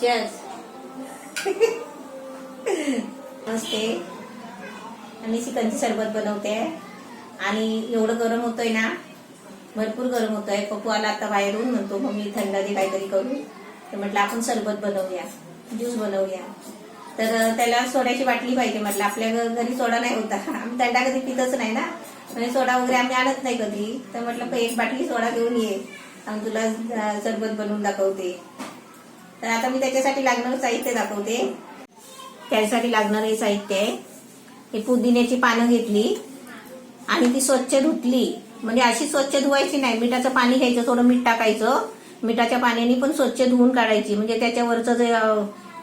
Chairs. नमस्ते. आणि चिकनची सरबत बनवते आणि एवढं गरम होतंय ना, भरपूर गरम होतंय. पप्पू आला आता बाहेरून, म्हणतो मम्मी थंड दे काहीतरी करू. तर म्हटलं आपण सरबत बनवूया, ज्यूस बनवूया. तर त्याला सोड्याची बाटली पाहिजे. म्हटलं आपल्या घरी सोडा नाही होता, आम्ही थंडा कधी पितच नाही ना, म्हणजे सोडा वगैरे आम्ही आणत नाही कधी. तर म्हटलं एक बाटली सोडा घेऊन ये आणि तुला सरबत बनवून दाखवते. तर आता मी त्याच्यासाठी लागणारं साहित्य दाखवते. त्यासाठी लागणारं साहित्य आहे, हे पुदिन्याची पानं घेतली आणि ती स्वच्छ धुतली. म्हणजे अशी स्वच्छ धुवायची नाही, मिठाचं पाणी घ्यायचं, थोडं मीठ टाकायचं, मिठाच्या पाण्याने पण स्वच्छ धुवून काढायची. म्हणजे त्याच्यावरचं जे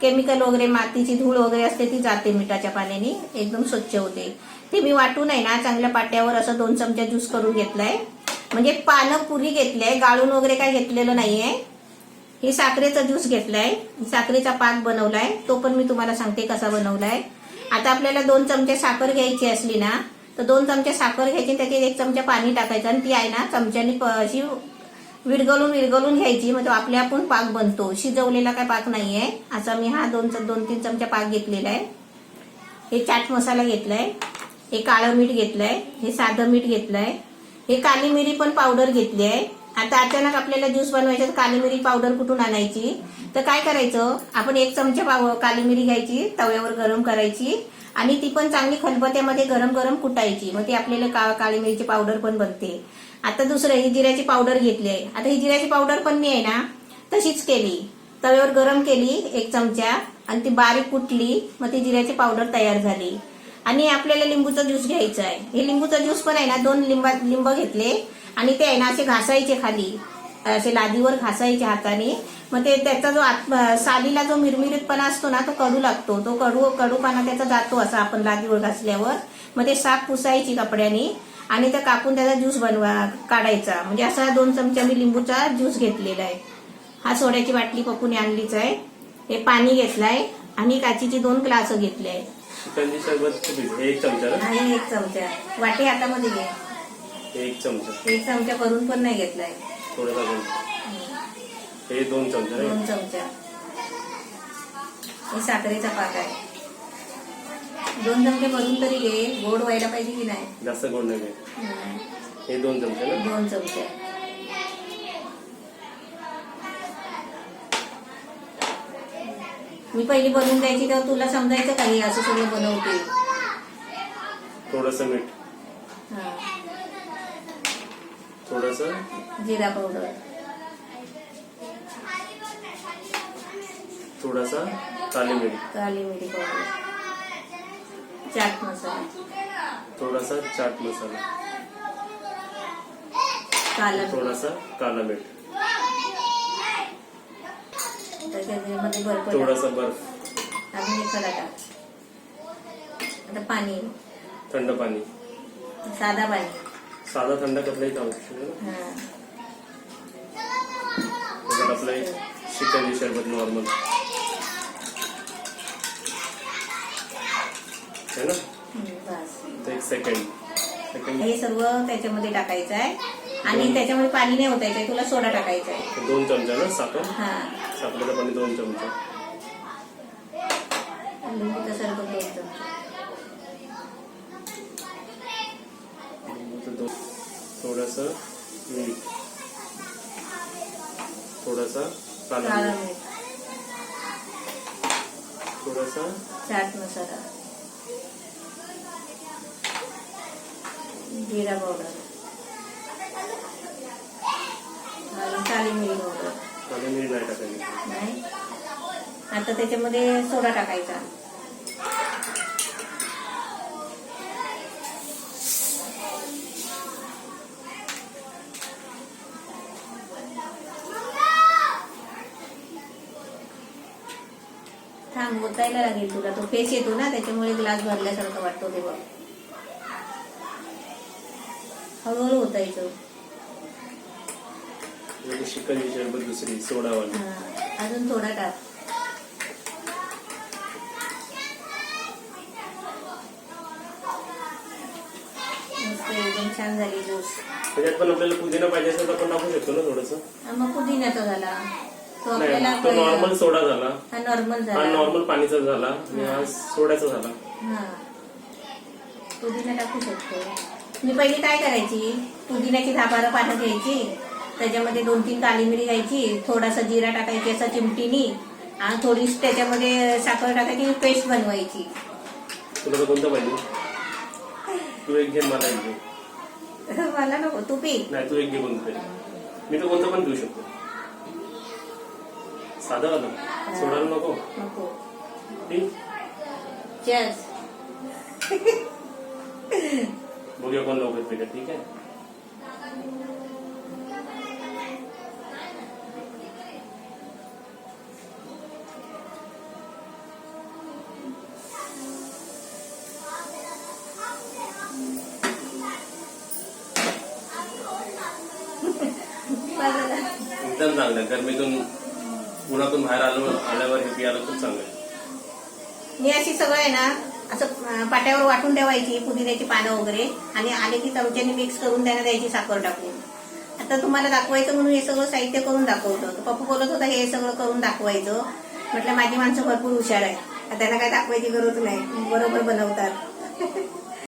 केमिकल वगैरे, मातीची धूळ वगैरे असते ती जाते मिठाच्या पाण्याने, एकदम स्वच्छ होते. ते मी वाटून आहे ना चांगल्या पाट्यावर असं 2 चमचे ज्यूस करून घेतलाय. म्हणजे पानं पुरी घेतलीय, गाळून वगैरे काय घेतलेलं नाहीये. हे साखरेचा ज्यूस घेतलाय, साखरेचा पाक बनवलाय, तो पण मी तुम्हाला सांगते कसा बनवलाय. आता आपल्याला 2 चमचे साखर घ्यायची असली ना, तर 2 चमचे साखर घ्यायची, त्याच्यात 1 चमचा पाणी टाकायचं आणि ती आहे ना चमच्याने अशी विरघळून घ्यायची. म्हणजे आपल्या आपण पाक बनतो, शिजवलेला काय पाक नाहीये. असा मी हा 2-3 चमचा पाक घेतलेला आहे. हे चाट मसाला घेतलाय, हे काळं मीठ घेतलंय, हे साधं मीठ घेतलंय, हे काली मिरी पण पावडर घेतली आहे. आता अचानक आपल्याला ज्यूस बनवायचा, तर काली मिरी पावडर कुठून आणायची? तर काय करायचं, आपण 1 चमचा काली मिरी घ्यायची, तव्यावर गरम करायची आणि ती पण चांगली खलबत्त्यामध्ये गरम कुटायची. मग ती आपल्याला काळी मिरीची पावडर पण बनते. आता दुसरं, ही जिऱ्याची पावडर घेतली आहे. आता ही जिऱ्याची पावडर पण मी आहे ना तशीच केली, तव्यावर गरम केली 1 चमचा आणि ती बारीक कुटली, मग ती जिऱ्याची पावडर तयार झाली. आणि आपल्याला लिंबूचा ज्यूस घ्यायचा आहे. हे लिंबूचा ज्यूस पण आहे ना 2 लिंब घेतले आणि ते आहे ना असे घासायचे, खाली असे लादीवर घासायचे हाताने. मग ते त्याचा जो सालीला जो मिरमिरीतपणा असतो ना, तो कडू लागतो, तो कडूपणा त्याचा जातो असा आपण लादीवर घासल्यावर. मग ते साफ पुसायची कपड्याने आणि त्या कापून त्याचा ज्यूस काढायचा. म्हणजे असा 2 चमचे मी लिंबूचा ज्यूस घेतलेला आहे. हा सोड्याची बाटली पप्पूने आणलीच आहे. हे पाणी घेतलंय आणि काचीची 2 ग्लास घेतले आहे. चिकनची सरबत 1 चमचा आणि 1 चमचा वाटी हातामध्ये घे. 1 चमचा 1 चमचा भरून पण नाही घेतलाय, थोडासा घेऊन. हे 2 चमचा 2 चमचा. हे साखरेचा पाक आहे. 2 चमचे भरून तरी घे, गोड व्हायला पाहिजे की नाही. जास्त गोड नाही घे. हे 2 चमचे ना, 2 चमचे. मी पहिली बनवून द्यायची तेव्हा तुला समजायचं का हे असं सगळं बनवते. थोडंसं मीठ, थोडंसं जिरा पावडर, थोडासा काली मिरी पावडर, चाट मसाला, थोडासा चाट मसाला, थोडासा काला मीठ, त्याच्यामध्ये बर्फ, थोडासा बर्फ, अजून एक खडा टाक. आता पाणी, थंड पाणी, साधा पाणी, साधा थंड कसलाही चालू शकतो. आपलं चिकनची सरबत नॉर्मल है ना. बस 1 सेकंड. हे सर्व त्याच्यामध्ये टाकायचं आहे आणि त्याच्यामध्ये पाणी नाही ओतायचंय, तुला सोडा टाकायचा आहे. 2 चमचा ना साखर, हा, साखरेचं पाणी 2 चमचा, लिंबूचं सरबत 2 चमचे, थोडंसं मीठ, थोडासा काला मीठ, थोडासा चाट मसाला, जिरा पावडर, काली मिरी पावडर. काली मिरी नाही टाकायची. नाही. आता त्याच्यामध्ये सोडा टाकायचा. थांब, ओतायला लागेल तुला, तो फेस येतो ना त्याच्यामुळे ग्लास भरल्यासारखं वाटतो ते बघ. हळूहळू ओतायचं. चिकनची सरबत दुसरी सोडावाली. अजून थोडा टाक. मस्त एकदम छान झाली ज्यूस. त्याच्यात पण आपल्याला पुदिना पाहिजे असेल तर आपण टाकू शकतो ना थोडंसं. मग पुदिन्याचा झाला. तो नाही आपल्याला तो नॉर्मल सोडा झाला, हा नॉर्मल हा झाला. नॉर्मल पाणीचा झाला आणि हा सोड्याचा झाला. हा पुदिना टाकू शकतो. मी पहिली काय करायची, पुदिन्याची 10-12 पानं घ्यायची, त्याच्यामध्ये 2-3 काळी मिरी घ्यायची, थोडासा जिरा टाकायची असा चिमटीनी, आणि थोडीशी त्याच्यामध्ये साखर टाकायची, पेस्ट बनवायची. तुला तर कोणतं पाहिजे? तू एक घे, मला एक घे. मला नको, तू पी. नाही तू एक घे कोणतं तरी. मी तर कोणतं पण पिऊ शकतो. साधं वाला सोडायला नको. नको. ठीक. चेअर्स. बघूया कोण लवकर पितं. ठीक आहे. एकदम चांगलं. गरमीतून उन्हातून बाहेर आल्यावर हे पियाला खूप चांगलं आहे. मी अशी सगळं आहे ना असं पाट्यावर वाटून ठेवायची पुदिन्याची पानं वगैरे, आणि आले की चमच्याने मिक्स करून त्यांना द्यायची साखर टाकून. आता तुम्हाला दाखवायचं म्हणून हे सगळं साहित्य करून दाखवतो. पप्पू बोलत होता हे सगळं करून दाखवायचं. म्हटलं माझी माणसं भरपूर हुशार आहे, त्यांना काय दाखवायची गरज नाही, बरोबर बनवतात.